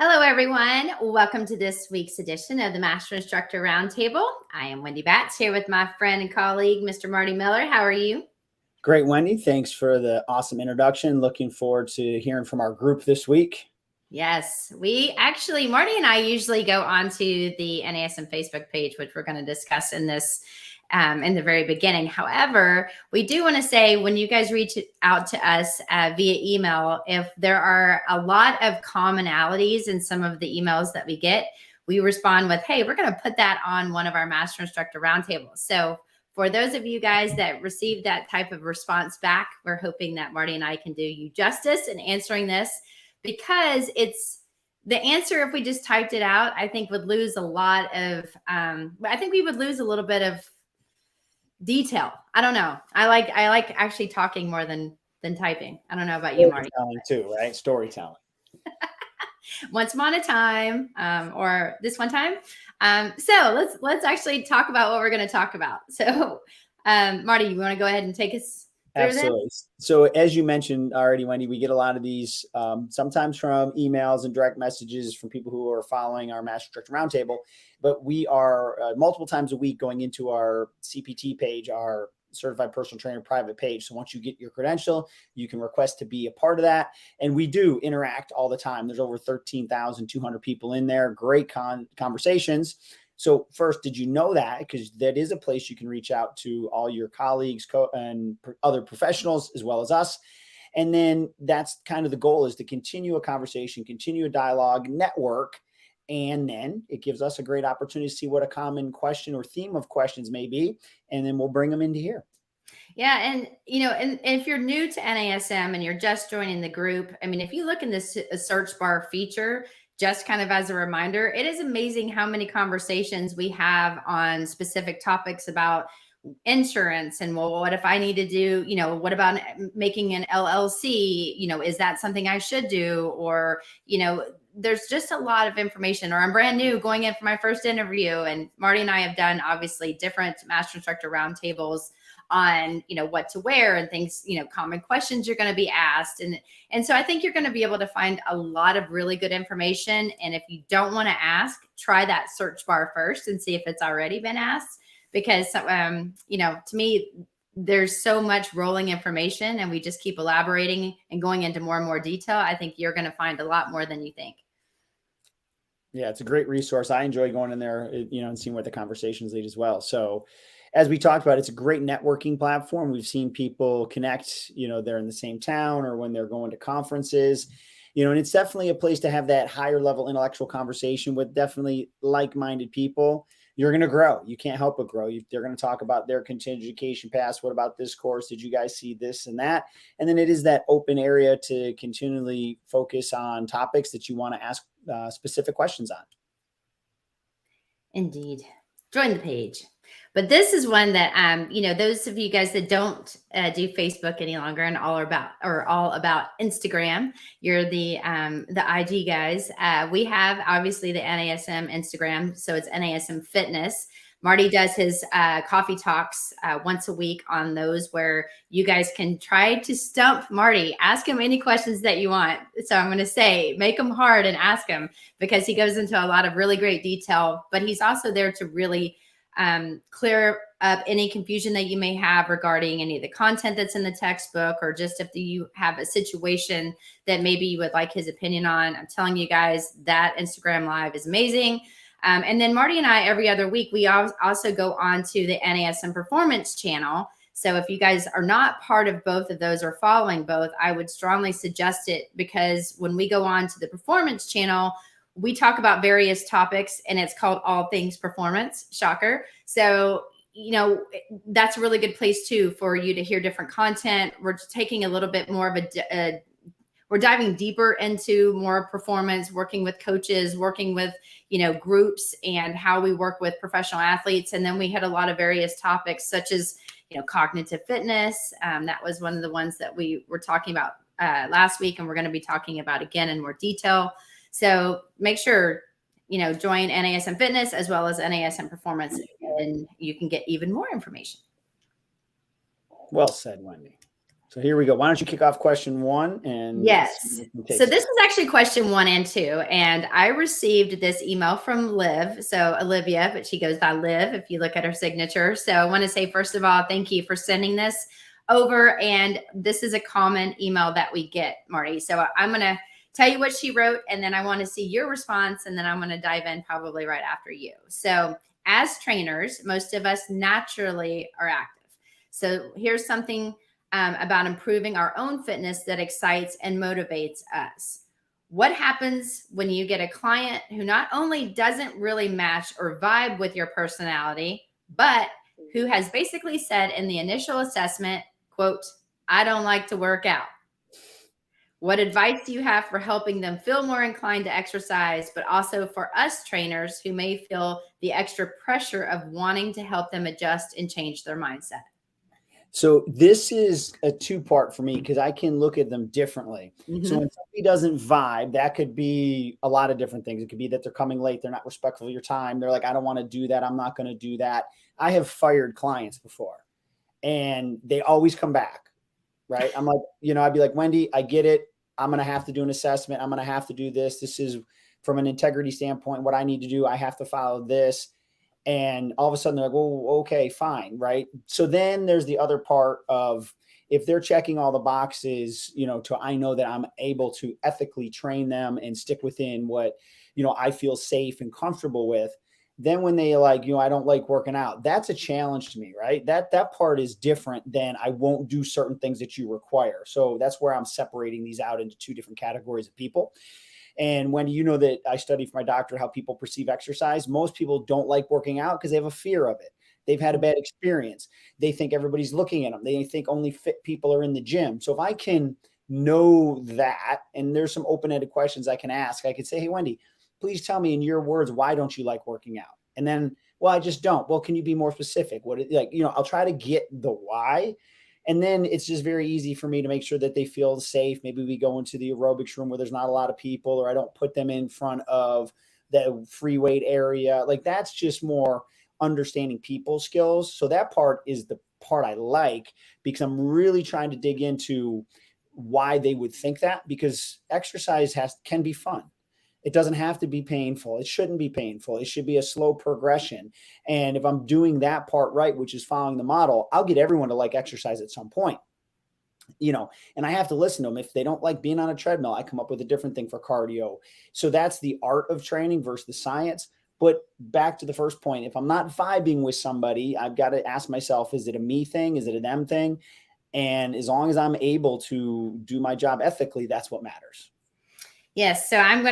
Hello, everyone. Welcome to this week's edition of the Master Instructor Roundtable. I am Wendy Batts here with my friend and colleague, Mr. Marty Miller. How are you? Great, Wendy. Thanks for the awesome introduction. Looking forward to hearing from our group this week. Yes, Marty and I usually go onto the NASM Facebook page, which we're going to discuss in this in the very beginning. However, we do want to say when you guys reach out to us via email, if there are a lot of commonalities in some of the emails that we get, we respond with, hey, we're going to put that on one of our Master Instructor Roundtables. So for those of you guys that received that type of response back, we're hoping that Marty and I can do you justice in answering this, because it's the answer. If we just typed it out, I think would lose a lot of, I think we would lose a little bit of detail. I don't know. I like actually talking more than typing. I don't know about you, Marty. Storytelling too, right? Storytelling. Once upon a time, or this one time. So let's actually talk about what we're going to talk about. So, Marty, you want to go ahead and take us through Absolutely. this? So as you mentioned already, Wendy, we get a lot of these sometimes from emails and direct messages from people who are following our Master Instructor Roundtable, but we are multiple times a week going into our CPT page, our Certified Personal Trainer private page. So once you get your credential, you can request to be a part of that. And we do interact all the time. There's over 13,200 people in there. Great conversations. So first, did you know that? Because that is a place you can reach out to all your colleagues and other professionals as well as us. And then that's kind of the goal, is to continue a conversation, continue a dialogue, network. And then it gives us a great opportunity to see what a common question or theme of questions may be. And then we'll bring them into here. Yeah. And, and if you're new to NASM and you're just joining the group, I mean, if you look in this search bar feature, just kind of as a reminder, it is amazing how many conversations we have on specific topics about insurance. And well, what if I need to do, what about making an LLC? Is that something I should do? Or, there's just a lot of information. Or I'm brand new going in for my first interview. And Marty and I have done obviously different Master Instructor Roundtables on, what to wear and things, common questions you're going to be asked. And so I think you're going to be able to find a lot of really good information. And if you don't want to ask, try that search bar first and see if it's already been asked. Because, to me, there's so much rolling information and we just keep elaborating and going into more and more detail. I think you're going to find a lot more than you think. Yeah, it's a great resource. I enjoy going in there, and seeing what the conversations lead as well. So as we talked about, it's a great networking platform. We've seen people connect, they're in the same town or when they're going to conferences, and it's definitely a place to have that higher level intellectual conversation with definitely like-minded people. You're going to grow. You can't help but grow. They're going to talk about their continuing education paths. What about this course? Did you guys see this and that? And then it is that open area to continually focus on topics that you want to ask specific questions on. Indeed. Join the page. But this is one that, those of you guys that don't do Facebook any longer and all about Instagram, you're the IG guys. We have obviously the NASM Instagram, so it's NASM Fitness. Marty does his coffee talks once a week on those, where you guys can try to stump Marty, ask him any questions that you want. So I'm going to say, make them hard and ask him, because he goes into a lot of really great detail, but he's also there to really clear up any confusion that you may have regarding any of the content that's in the textbook, or just if you have a situation that maybe you would like his opinion on. I'm telling you guys, that Instagram Live is amazing. And then Marty and I, every other week, we also go on to the NASM Performance channel. So if you guys are not part of both of those or following both, I would strongly suggest it, because when we go on to the Performance channel, we talk about various topics, and it's called All Things Performance. Shocker. So, that's a really good place too for you to hear different content. We're taking a little bit more of we're diving deeper into more performance, working with coaches, working with, groups, and how we work with professional athletes. And then we had a lot of various topics such as, cognitive fitness. That was one of the ones that we were talking about last week, and we're going to be talking about again in more detail. So make sure, join NASM Fitness as well as NASM Performance, and you can get even more information. Well said, Wendy. So here we go. Why don't you kick off question 1? And Yes. So this is actually question 1 and 2. And I received this email from Liv. So Olivia, but she goes by Liv if you look at her signature. So I want to say, first of all, thank you for sending this over. And this is a common email that we get, Marty. So I'm going to tell you what she wrote, and then I want to see your response. And then I'm going to dive in probably right after you. So as trainers, most of us naturally are active. So here's something about improving our own fitness that excites and motivates us. What happens when you get a client who not only doesn't really match or vibe with your personality, but who has basically said in the initial assessment, quote, "I don't like to work out." What advice do you have for helping them feel more inclined to exercise, but also for us trainers who may feel the extra pressure of wanting to help them adjust and change their mindset? So this is a 2-part for me because I can look at them differently. Mm-hmm. So when somebody doesn't vibe, that could be a lot of different things. It could be that they're coming late. They're not respectful of your time. They're like, I don't want to do that. I'm not going to do that. I have fired clients before and they always come back, right? I'm like, I'd be like, Wendy, I get it. I'm going to have to do an assessment. I'm going to have to do this. This is from an integrity standpoint, what I need to do. I have to follow this. And all of a sudden they're like, oh, okay, fine. Right. So then there's the other part of if they're checking all the boxes, I know that I'm able to ethically train them and stick within what, I feel safe and comfortable with. Then when they like, I don't like working out, that's a challenge to me, right? That part is different than I won't do certain things that you require. So that's where I'm separating these out into 2 different categories of people. And when that I study for my doctorate how people perceive exercise, most people don't like working out because they have a fear of it. They've had a bad experience. They think everybody's looking at them. They think only fit people are in the gym. So if I can know that, and there's some open-ended questions I can ask, I could say, hey, Wendy, please tell me in your words, why don't you like working out? And then, well, I just don't. Well, can you be more specific? I'll try to get the why. And then it's just very easy for me to make sure that they feel safe. Maybe we go into the aerobics room where there's not a lot of people, or I don't put them in front of the free weight area. Like that's just more understanding people skills. So that part is the part I like because I'm really trying to dig into why they would think that, because exercise can be fun. It doesn't have to be painful. It shouldn't be painful. It should be a slow progression. And if I'm doing that part right, which is following the model, I'll get everyone to like exercise at some point. And I have to listen to them. If they don't like being on a treadmill, I come up with a different thing for cardio. So that's the art of training versus the science. But back to the first point, if I'm not vibing with somebody, I've got to ask myself, is it a me thing? Is it a them thing? And as long as I'm able to do my job ethically, that's what matters. Yes. So I am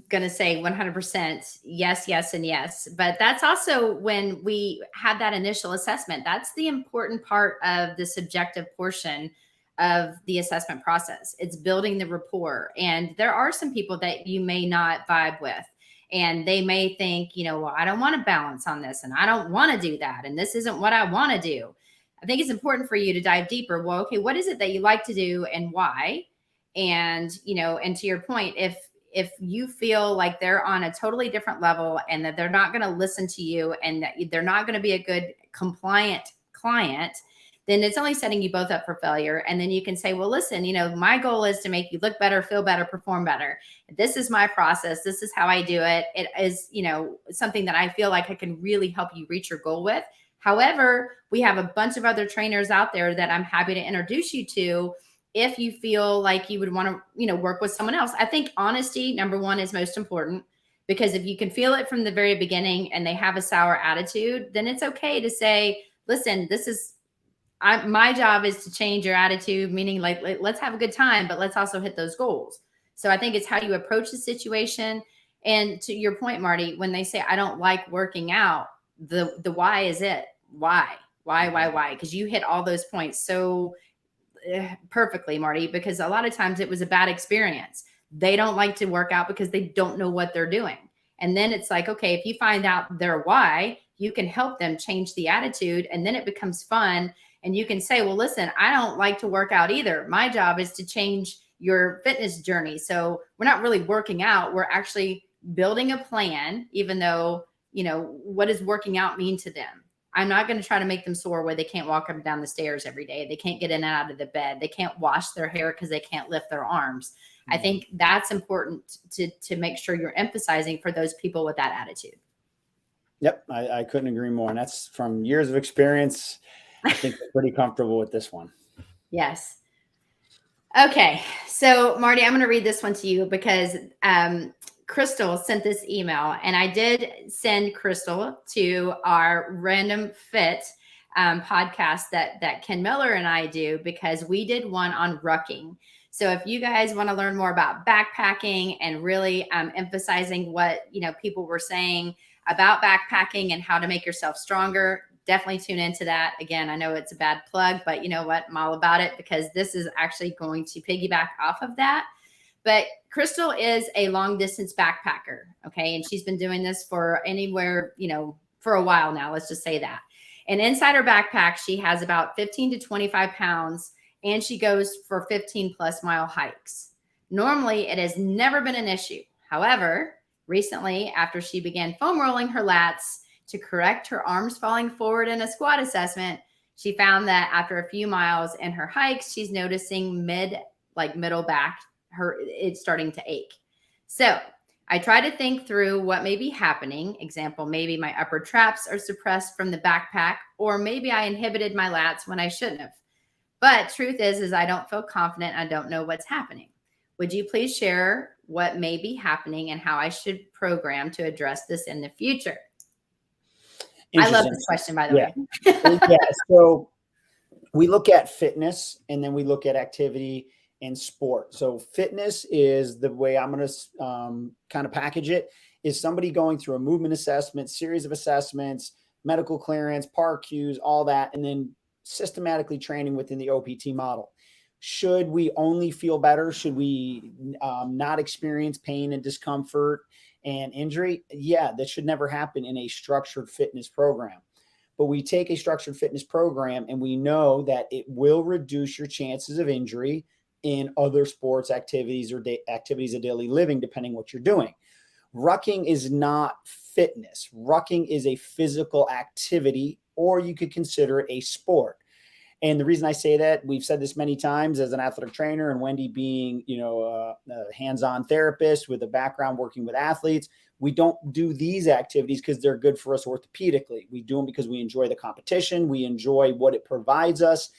going to say 100% yes, yes, and yes. But that's also when we had that initial assessment. That's the important part of the subjective portion of the assessment process. It's building the rapport. And there are some people that you may not vibe with. And they may think, well, I don't want to balance on this and I don't want to do that. And this isn't what I want to do. I think it's important for you to dive deeper. Well, okay, what is it that you like to do and why? And, and to your point, if you feel like they're on a totally different level and that they're not going to listen to you and that they're not going to be a good compliant client, then it's only setting you both up for failure. And then you can say, well, listen, my goal is to make you look better, feel better, perform better. This is my process. This is how I do it. It is, something that I feel like I can really help you reach your goal with. However, we have a bunch of other trainers out there that I'm happy to introduce you to if you feel like you would want to, work with someone else. I think honesty, number one, is most important, because if you can feel it from the very beginning and they have a sour attitude, then it's okay to say, listen, my job is to change your attitude, meaning like, let's have a good time, but let's also hit those goals. So I think it's how you approach the situation. And to your point, Marty, when they say, I don't like working out, the why is it? Why? Because you hit all those points so perfectly, Marty, because a lot of times it was a bad experience. They don't like to work out because they don't know what they're doing. And then it's like, okay, if you find out their why, you can help them change the attitude, and then it becomes fun. And you can say, well, listen, I don't like to work out either. My job is to change your fitness journey. So we're not really working out. We're actually building a plan, even though, what does working out mean to them? I'm not going to try to make them sore where they can't walk up and down the stairs every day. They can't get in and out of the bed. They can't wash their hair because they can't lift their arms. I think that's important to make sure you're emphasizing for those people with that attitude. Yep, I couldn't agree more. And that's from years of experience. I think we're pretty comfortable with this one. Yes. Okay. So Marty, I'm going to read this one to you because Crystal sent this email, and I did send Crystal to our Random Fit podcast that Ken Miller and I do, because we did one on rucking. So if you guys want to learn more about backpacking and really emphasizing what, people were saying about backpacking and how to make yourself stronger, definitely tune into that. Again, I know it's a bad plug, but you know what? I'm all about it because this is actually going to piggyback off of that. But Crystal is a long distance backpacker. Okay. And she's been doing this for anywhere, for a while now. Let's just say that. And inside her backpack, she has about 15 to 25 pounds, and she goes for 15 plus mile hikes. Normally, it has never been an issue. However, recently, after she began foam rolling her lats to correct her arms falling forward in a squat assessment, she found that after a few miles in her hikes, she's noticing middle back, it's starting to ache. So I try to think through what may be happening. Example, maybe my upper traps are suppressed from the backpack, or maybe I inhibited my lats when I shouldn't have. But truth is I don't feel confident. I don't know what's happening. Would you please share what may be happening and how I should program to address this in the future? I love this question, by the way. Yeah. So we look at fitness, and then we look at activity and sport. So fitness is the way I'm going to kind of package it, is somebody going through a movement assessment, series of assessments, medical clearance, PAR cues, all that, and then systematically training within the OPT model. Should we only feel better? Should we not experience pain and discomfort and injury? Yeah, that should never happen in a structured fitness program. But we take a structured fitness program and we know that it will reduce your chances of injury in other sports activities or activities of daily living, depending what you're doing. Rucking is not fitness. Rucking is a physical activity, or you could consider it a sport. And the reason I say that, we've said this many times as an athletic trainer, and Wendy being, a hands-on therapist with a background working with athletes, we don't do these activities because they're good for us orthopedically. We do them because we enjoy the competition. We enjoy what it provides us.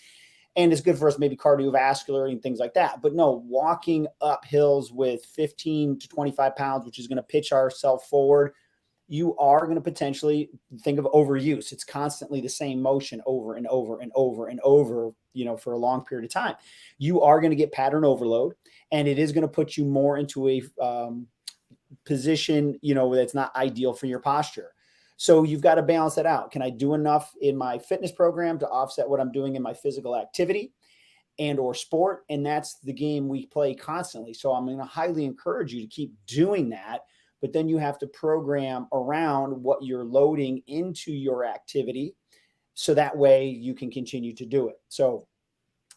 And it's good for us, maybe cardiovascular and things like that. But no, walking up hills with 15 to 25 pounds, which is going to pitch ourselves forward, you are going to potentially think of overuse. It's constantly the same motion over and over and over and over, for a long period of time. You are going to get pattern overload, and it is going to put you more into a position, that's not ideal for your posture. So you've got to balance that out. Can I do enough in my fitness program to offset what I'm doing in my physical activity and or sport? And that's the game we play constantly. So I'm going to highly encourage you to keep doing that. But then you have to program around what you're loading into your activity, so that way you can continue to do it. So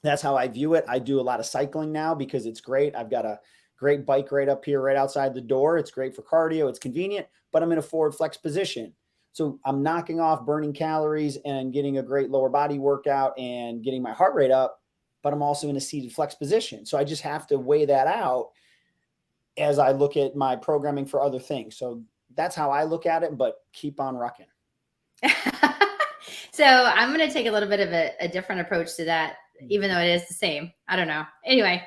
that's how I view it. I do a lot of cycling now because it's great. I've got a great bike right up here, right outside the door. It's great for cardio. It's convenient, but I'm in a forward flex position. So I'm knocking off burning calories and getting a great lower body workout and getting my heart rate up, but I'm also in a seated flex position. So I just have to weigh that out as I look at my programming for other things. So that's how I look at it, but keep on rocking. So I'm going to take a little bit of a different approach to that, even though it is the same. I don't know. Anyway,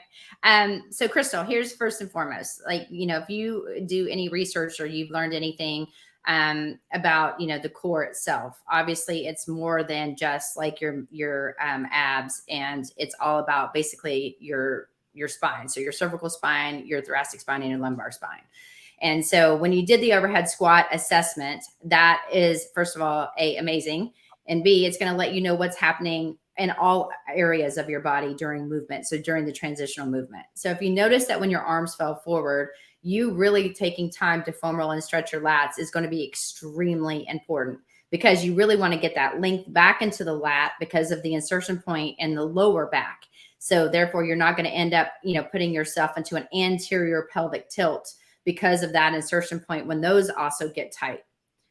so Crystal, here's first and foremost, if you do any research or you've learned anything about, the core itself, obviously it's more than just like your abs, and it's all about basically your spine. So your cervical spine, your thoracic spine, and your lumbar spine. And so when you did the overhead squat assessment, that is, first of all, amazing. And B, it's going to let you know what's happening in all areas of your body during movement. So during the transitional movement. So if you notice that when your arms fell forward, you really taking time to foam roll and stretch your lats is going to be extremely important, because you really want to get that length back into the lat because of the insertion point in the lower back. So therefore, you're not going to end up, putting yourself into an anterior pelvic tilt because of that insertion point when those also get tight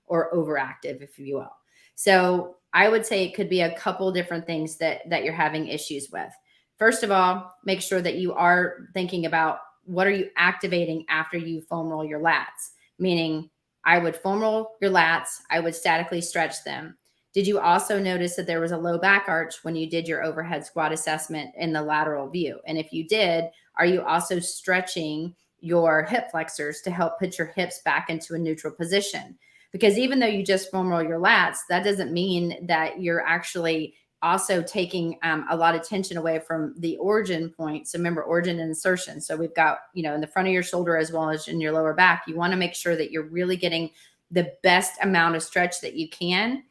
or overactive, if you will. So I would say it could be a couple different things that you're having issues with. First of all, make sure that you are thinking about what are you activating after you foam roll your lats, meaning I would foam roll your lats, I would statically stretch them. Did you also notice that there was a low back arch when you did your overhead squat assessment in the lateral view? And if you did, are you also stretching your hip flexors to help put your hips back into a neutral position? Because even though you just foam roll your lats, that doesn't mean that you're actually also taking a lot of tension away from the origin point. So remember, origin and insertion. So we've got, in the front of your shoulder as well as in your lower back, you want to make sure that you're really getting the best amount of stretch that you can.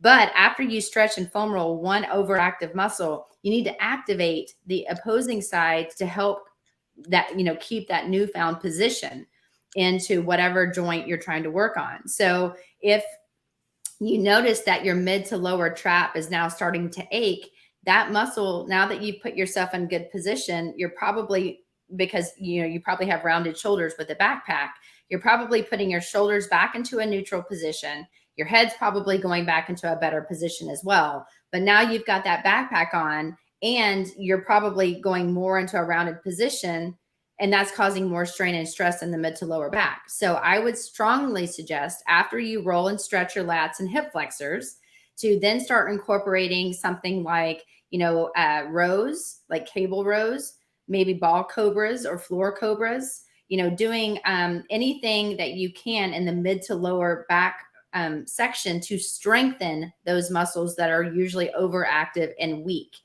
But after you stretch and foam roll one overactive muscle, you need to activate the opposing side to help that, keep that newfound position into whatever joint you're trying to work on. So if you notice that your mid to lower trap is now starting to ache, that muscle, now that you've put yourself in good position, you're probably, because you probably have rounded shoulders with the backpack, you're probably putting your shoulders back into a neutral position. Your head's probably going back into a better position as well. But now you've got that backpack on and you're probably going more into a rounded position, and that's causing more strain and stress in the mid to lower back. So I would strongly suggest after you roll and stretch your lats and hip flexors to then start incorporating something like, rows, like cable rows, maybe ball cobras or floor cobras, doing anything that you can in the mid to lower back section to strengthen those muscles that are usually overactive and weak.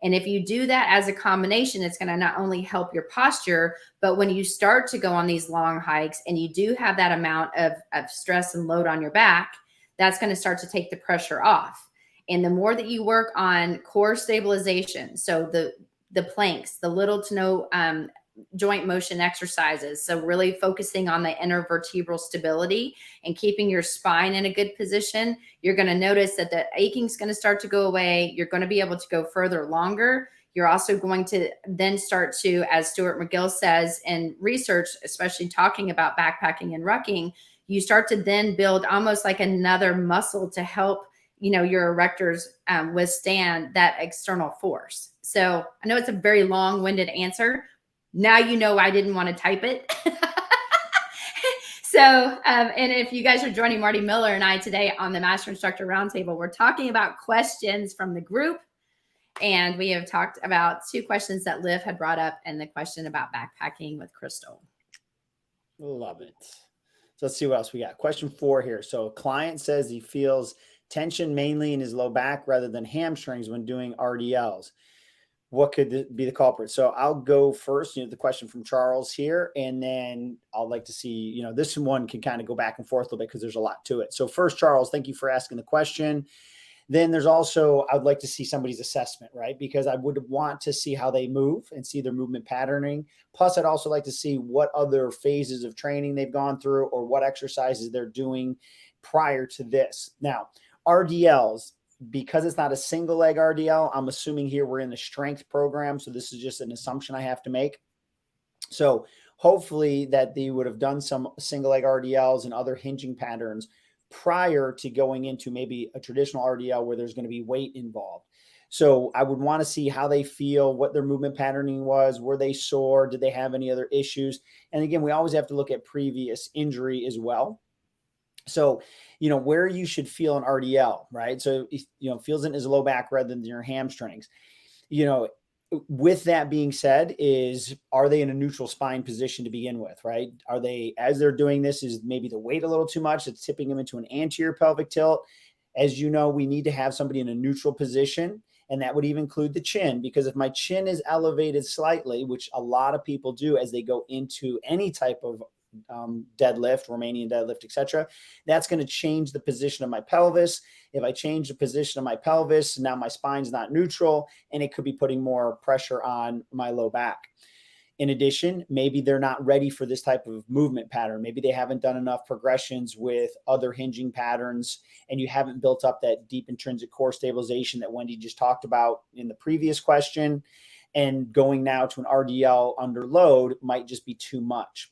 And if you do that as a combination, it's going to not only help your posture, but when you start to go on these long hikes and you do have that amount of stress and load on your back, that's going to start to take the pressure off. And the more that you work on core stabilization, so the planks, the little to no joint motion exercises, so really focusing on the intervertebral stability and keeping your spine in a good position, you're going to notice that the aching is going to start to go away. You're going to be able to go further longer. You're also going to then start to, as Stuart McGill says in research, especially talking about backpacking and rucking, you start to then build almost like another muscle to help your erectors withstand that external force. So I know it's a very long-winded answer. Now I didn't want to type it. So, and if you guys are joining Marty Miller and I today on the Master Instructor Roundtable, we're talking about questions from the group. And we have talked about 2 questions that Liv had brought up and the question about backpacking with Crystal. Love it. So let's see what else we got. Question 4 here. So a client says he feels tension mainly in his low back rather than hamstrings when doing RDLs. What could be the culprit? So I'll go first, the question from Charles here, and then I'd like to see, this one can kind of go back and forth a little bit because there's a lot to it. So first, Charles, thank you for asking the question. Then there's also, I'd like to see somebody's assessment, right? Because I would want to see how they move and see their movement patterning. Plus, I'd also like to see what other phases of training they've gone through or what exercises they're doing prior to this. Now, RDLs, because it's not a single leg RDL, I'm assuming here we're in the strength program. So this is just an assumption I have to make. So hopefully that they would have done some single leg RDLs and other hinging patterns prior to going into maybe a traditional RDL where there's going to be weight involved. So I would want to see how they feel, what their movement patterning was, were they sore, did they have any other issues? And again, we always have to look at previous injury as well. So, where you should feel an RDL, right? So, feels in his low back rather than your hamstrings. With that being said, are they in a neutral spine position to begin with, right? Are they, as they're doing this, is maybe the weight a little too much? It's tipping them into an anterior pelvic tilt. As you know, we need to have somebody in a neutral position, and that would even include the chin, because if my chin is elevated slightly, which a lot of people do as they go into any type of deadlift, Romanian deadlift, etc., that's going to change the position of my pelvis. If I change the position of my pelvis, now my spine's not neutral, and it could be putting more pressure on my low back. In addition, maybe they're not ready for this type of movement pattern. Maybe they haven't done enough progressions with other hinging patterns, and you haven't built up that deep intrinsic core stabilization that Wendy just talked about in the previous question. And going now to an RDL under load might just be too much.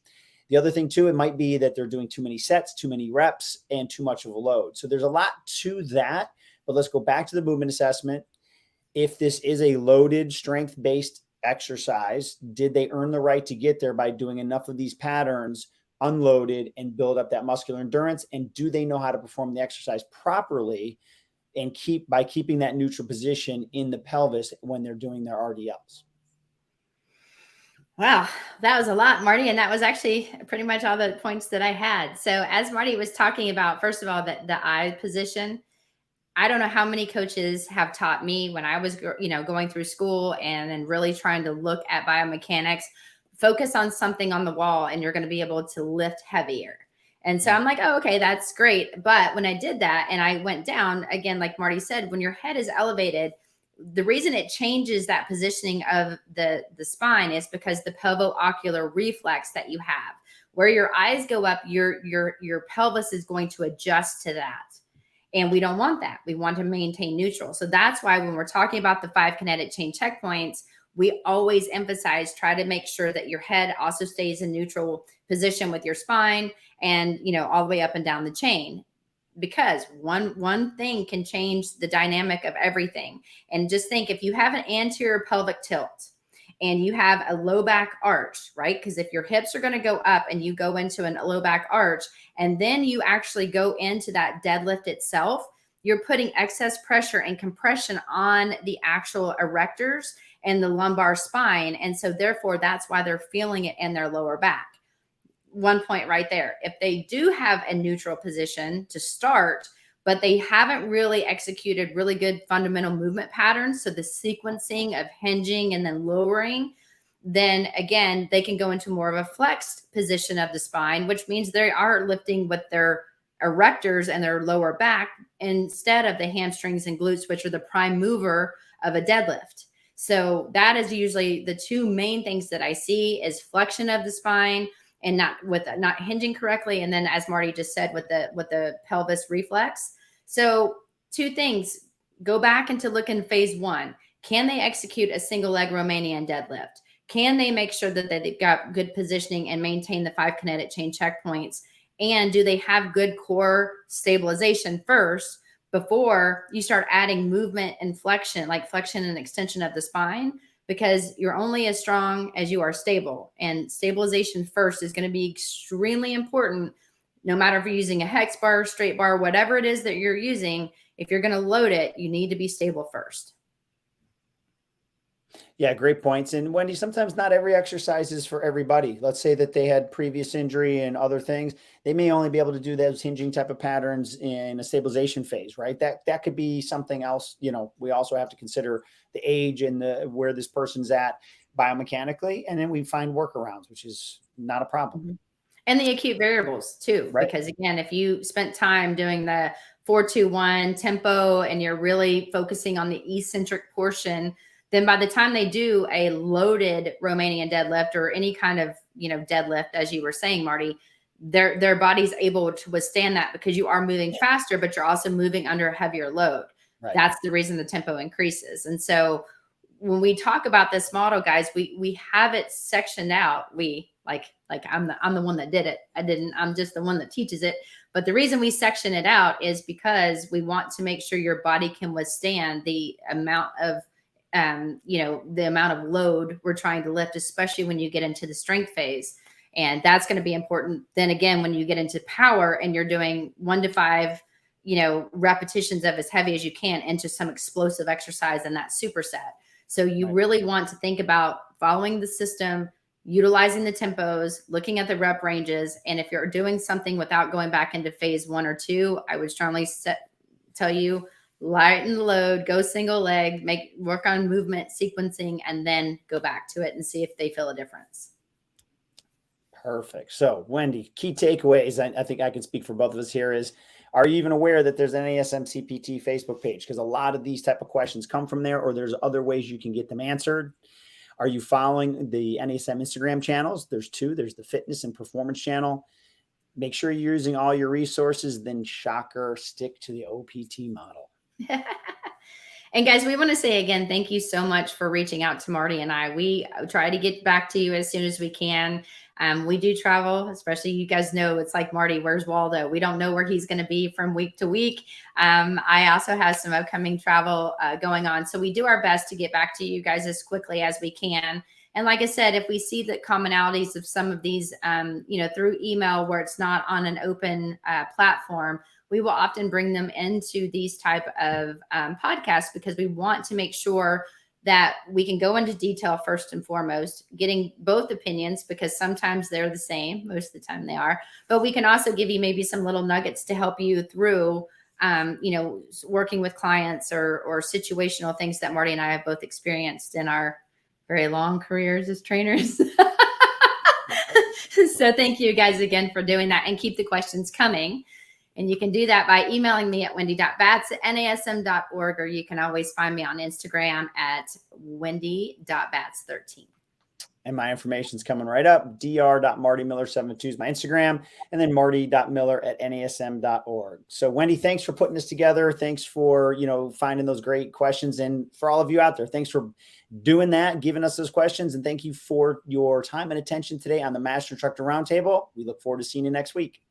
The other thing too, it might be that they're doing too many sets, too many reps, and too much of a load. So there's a lot to that. But let's go back to the movement assessment. If this is a loaded strength-based exercise, did they earn the right to get there by doing enough of these patterns unloaded and build up that muscular endurance? And do they know how to perform the exercise properly and keeping that neutral position in the pelvis when they're doing their RDLs? Wow, that was a lot, Marty. And that was actually pretty much all the points that I had. So as Marty was talking about, first of all, the eye position, I don't know how many coaches have taught me when I was, going through school and then really trying to look at biomechanics, focus on something on the wall and you're going to be able to lift heavier. And so I'm like, oh, okay, that's great. But when I did that and I went down again, like Marty said, when your head is elevated, the reason it changes that positioning of the spine is because the pelvo-ocular reflex that you have, where your eyes go up, your pelvis is going to adjust to that. And we don't want that. We want to maintain neutral. So that's why when we're talking about the 5 kinetic chain checkpoints, we always emphasize, try to make sure that your head also stays in neutral position with your spine and, all the way up and down the chain, because one thing can change the dynamic of everything. And just think, if you have an anterior pelvic tilt and you have a low back arch, right? Because if your hips are going to go up and you go into a low back arch, and then you actually go into that deadlift itself, you're putting excess pressure and compression on the actual erectors and the lumbar spine. And so therefore, that's why they're feeling it in their lower back. One point right there. If they do have a neutral position to start, but they haven't really executed really good fundamental movement patterns, so the sequencing of hinging and then lowering, then again, they can go into more of a flexed position of the spine, which means they are lifting with their erectors and their lower back instead of the hamstrings and glutes, which are the prime mover of a deadlift. So that is usually the 2 main things that I see is flexion of the spine and not hinging correctly. And then, as Marty just said, with the pelvis reflex. So 2 things, go back into look in phase 1. Can they execute a single leg Romanian deadlift? Can they make sure that they've got good positioning and maintain the 5 kinetic chain checkpoints? And do they have good core stabilization first before you start adding movement and flexion, like flexion and extension of the spine? Because you're only as strong as you are stable, and stabilization first is going to be extremely important. No matter if you're using a hex bar, straight bar, whatever it is that you're using, if you're going to load it, you need to be stable first. Yeah, great points. And Wendy, sometimes not every exercise is for everybody. Let's say that they had previous injury and other things. They may only be able to do those hinging type of patterns in a stabilization phase, right? That could be something else. We also have to consider the age and where this person's at biomechanically. And then we find workarounds, which is not a problem. Mm-hmm. And the acute variables too, right? Because again, if you spent time doing the 4-2-1 tempo and you're really focusing on the eccentric portion, then by the time they do a loaded Romanian deadlift or any kind of, deadlift, as you were saying, Marty, their body's able to withstand that because you are moving faster, but you're also moving under a heavier load. Right. That's the reason the tempo increases. And so when we talk about this model, guys, we have it sectioned out. We like I'm the one that did it. I'm just the one that teaches it. But the reason we section it out is because we want to make sure your body can withstand the amount of the amount of load we're trying to lift, especially when you get into the strength phase. And that's going to be important. Then again, when you get into power and you're doing 1 to 5, repetitions of as heavy as you can into some explosive exercise in that superset. So you really want to think about following the system, utilizing the tempos, looking at the rep ranges. And if you're doing something without going back into phase 1 or 2, I would strongly tell you, lighten the load, go single leg, work on movement sequencing, and then go back to it and see if they feel a difference. Perfect. So Wendy, key takeaways, I think I can speak for both of us here is, are you even aware that there's an NASM CPT Facebook page? Because a lot of these type of questions come from there, or there's other ways you can get them answered. Are you following the NASM Instagram channels? There's 2. There's the fitness and performance channel. Make sure you're using all your resources, then shocker, stick to the OPT model. And guys, we want to say again, thank you so much for reaching out to Marty and I. We try to get back to you as soon as we can. We do travel, especially you guys know it's like Marty, where's Waldo? We don't know where he's going to be from week to week. I also have some upcoming travel going on. So we do our best to get back to you guys as quickly as we can. And like I said, if we see the commonalities of some of these, through email where it's not on an open platform, we will often bring them into these type of podcasts, because we want to make sure that we can go into detail first and foremost, getting both opinions, because sometimes they're the same, most of the time they are, but we can also give you maybe some little nuggets to help you through, working with clients or situational things that Marty and I have both experienced in our very long careers as trainers. So thank you guys again for doing that, and keep the questions coming. And you can do that by emailing me at wendy.batts@nasm.org, or you can always find me on Instagram at wendy.batts13. And my information's coming right up. dr.martymiller72 is my Instagram, and then marty.miller@nasm.org. So Wendy, thanks for putting this together. Thanks for, finding those great questions. And for all of you out there, thanks for doing that, giving us those questions. And thank you for your time and attention today on the Master Instructor Roundtable. We look forward to seeing you next week.